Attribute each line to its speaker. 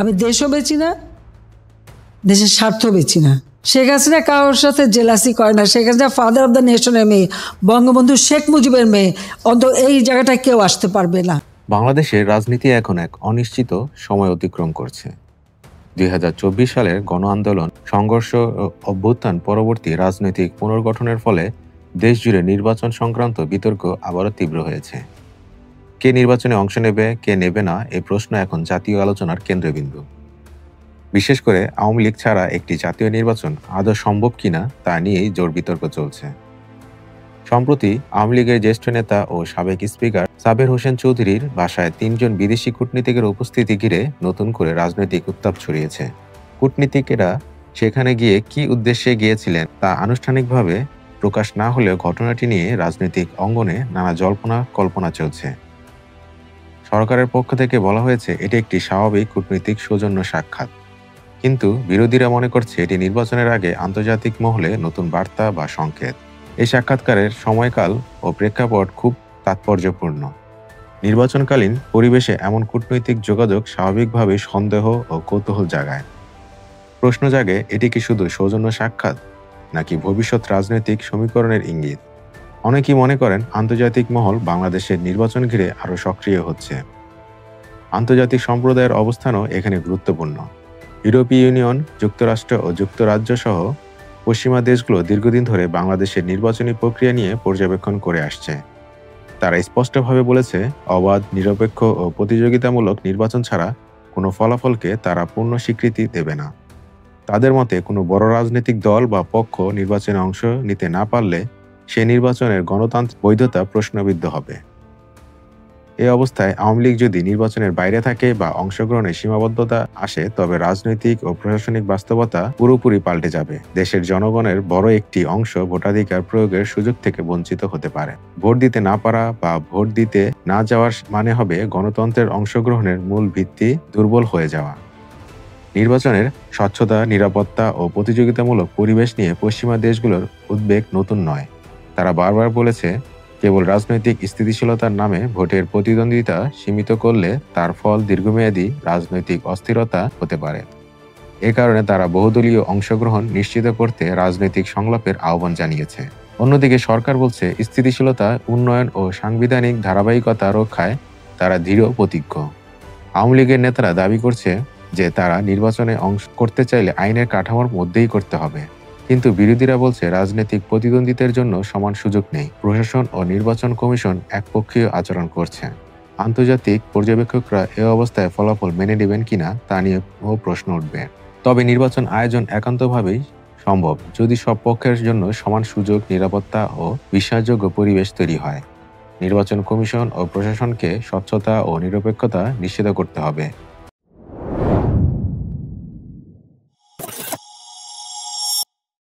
Speaker 1: আমি দেশও বেচি না, দেশের স্বার্থ বেচি না। শেখ হাসিনা কারোর সাথে জেলাসি করে না। Sheikh Hasina father of the নেশনের মেয়ে, বঙ্গবন্ধু শেখ মুজিবের মেয়ে। অন্তত এই জায়গাটায় কেউ আসতে পারবে না।
Speaker 2: বাংলাদেশের রাজনীতি এখন এক অনিশ্চিত সময় অতিক্রম করছে। 2024 সালের গণ আন্দোলন, সংঘর্ষ ও অভ্যুত্থান পরবর্তী রাজনৈতিক পুনর্গঠনের ফলে দেশজুড়ে নির্বাচন সংক্রান্ত বিতর্ক আবারও তীব্র হয়েছে। কে নির্বাচনে অংশ নেবে, কে নেবে না, এই প্রশ্ন এখন জাতীয় আলোচনার কেন্দ্রবিন্দু। বিশেষ করে আওয়ামী লীগ ছাড়া একটি জাতীয় নির্বাচন আদৌ সম্ভব কিনা তা নিয়েই জোর বিতর্ক চলছে। সম্প্রতি আওয়ামী লীগের জ্যেষ্ঠ নেতা ও সাবেক স্পিকার সাবের হোসেন চৌধুরীর বাসায় 3 জন বিদেশি কূটনীতিকের উপস্থিতি ঘিরে নতুন করে রাজনৈতিক উত্তাপ ছড়িয়েছে। কূটনীতিকেরা সেখানে গিয়ে কী উদ্দেশ্যে গিয়েছিলেন তা আনুষ্ঠানিকভাবে প্রকাশ না হলেও ঘটনাটি নিয়ে রাজনৈতিক অঙ্গনে নানা জল্পনা কল্পনা চলছে। সরকারের পক্ষ থেকে বলা হয়েছে এটি একটি স্বাভাবিক কূটনৈতিক সৌজন্য সাক্ষাৎ, কিন্তু বিরোধীরা মনে করছে এটি নির্বাচনের আগে আন্তর্জাতিক মহলে নতুন বার্তা বা সংকেত। এই সাক্ষাৎকারের সময়কাল ও প্রেক্ষাপট খুব তাৎপর্যপূর্ণ। নির্বাচনকালীন পরিবেশে এমন কূটনৈতিক যোগাযোগ স্বাভাবিকভাবেই সন্দেহ ও কৌতূহল জাগায়। প্রশ্ন জাগে, এটি কি শুধু সৌজন্য সাক্ষাৎ নাকি ভবিষ্যৎ রাজনৈতিক সমীকরণের ইঙ্গিত? অনেকেই মনে করেন আন্তর্জাতিক মহল বাংলাদেশের নির্বাচন ঘিরে আরও সক্রিয় হচ্ছে। আন্তর্জাতিক সম্প্রদায়ের অবস্থানও এখানে গুরুত্বপূর্ণ। ইউরোপীয় ইউনিয়ন, যুক্তরাষ্ট্র ও যুক্তরাজ্য সহ পশ্চিমা দেশগুলো দীর্ঘদিন ধরে বাংলাদেশের নির্বাচনী প্রক্রিয়া নিয়ে পর্যবেক্ষণ করে আসছে। তারা স্পষ্টভাবে বলেছে, অবাধ, নিরপেক্ষ ও প্রতিযোগিতামূলক নির্বাচন ছাড়া কোনো ফলাফলকে তারা পূর্ণ স্বীকৃতি দেবে না। তাদের মতে কোনো বড় রাজনৈতিক দল বা পক্ষ নির্বাচনে অংশ নিতে না পারলে সে নির্বাচনের গণতান্ত্রিক বৈধতা প্রশ্নবিদ্ধ হবে। এই অবস্থায় আওয়ামী লীগ যদি নির্বাচনের বাইরে থাকে বা অংশগ্রহণে সীমাবদ্ধতা আসে, তবে রাজনৈতিক ও প্রশাসনিক বাস্তবতা পুরোপুরি পাল্টে যাবে। দেশের জনগণের বড় একটি অংশ ভোটাধিকার প্রয়োগের সুযোগ থেকে বঞ্চিত হতে পারে। ভোট দিতে না পারা বা ভোট দিতে না যাওয়ার মানে হবে গণতন্ত্রের অংশগ্রহণের মূল ভিত্তি দুর্বল হয়ে যাওয়া। নির্বাচনের স্বচ্ছতা, নিরাপত্তা ও প্রতিযোগিতামূলক পরিবেশ নিয়ে পশ্চিমা দেশগুলোর উদ্বেগ নতুন নয়। তারা বারবার বলেছে, কেবল রাজনৈতিক স্থিতিশীলতার নামে ভোটের প্রতিদ্বন্দ্বিতা সীমিত করলে তার ফল দীর্ঘমেয়াদী রাজনৈতিক অস্থিরতা হতে পারে। এ কারণে তারা বহুদলীয় অংশগ্রহণ নিশ্চিত করতে রাজনৈতিক সংলাপের আহ্বান জানিয়েছে। অন্যদিকে সরকার বলছে, স্থিতিশীলতা, উন্নয়ন ও সাংবিধানিক ধারাবাহিকতা রক্ষায় তারা দৃঢ় প্রতিজ্ঞ। আওয়ামী লীগের নেতারা দাবি করছে যে তারা নির্বাচনে অংশ করতে চাইলে আইনের কাঠামোর মধ্যেই করতে হবে, কিন্তু বিরোধীরা বলছে রাজনৈতিক প্রতিদ্বন্দ্বিতার জন্য সমান সুযোগ নেই। প্রশাসন ও নির্বাচন কমিশন একপক্ষীয় আচরণ করছে। আন্তর্জাতিক পর্যবেক্ষকরা এ অবস্থায় ফলাফল মেনে নেবেন কিনা তা নিয়েও প্রশ্ন উঠবে। তবে নির্বাচন আয়োজন একান্তভাবেই সম্ভব যদি সব পক্ষের জন্য সমান সুযোগ, নিরাপত্তা ও বিশ্বাসযোগ্য পরিবেশ তৈরি হয়। নির্বাচন কমিশন ও প্রশাসনকে স্বচ্ছতা ও নিরপেক্ষতা নিশ্চিত করতে হবে।